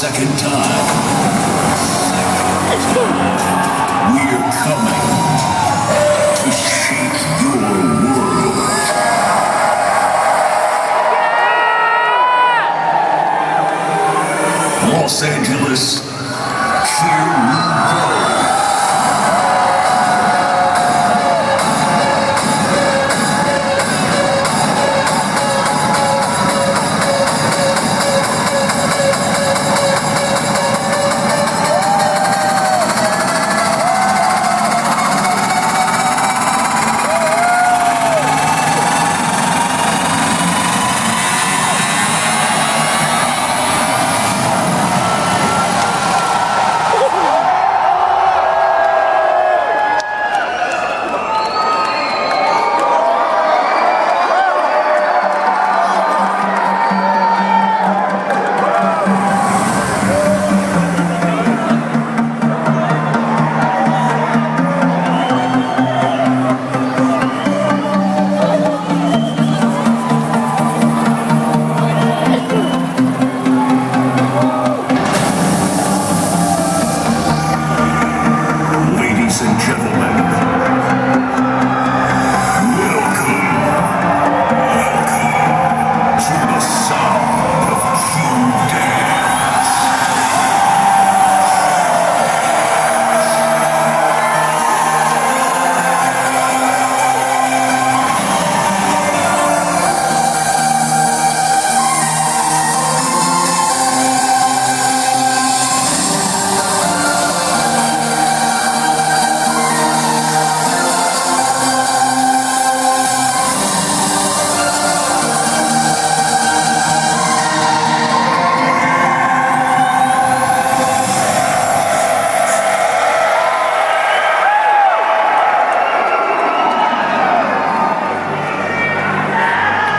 second time. We're coming to shake your world. Los Angeles, here we go.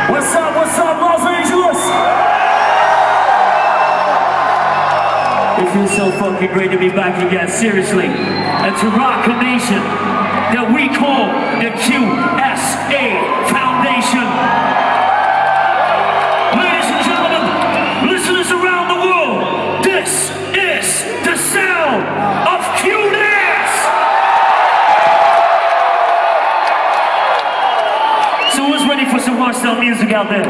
What's up, Los Angeles? It feels so fucking great to be back again, seriously. And to rock a nation that we call the QSA Foundation. Ladies and gentlemen, listeners around the world, this is the Sound of Q-Dance! So who's ready for some hardstyle music out there?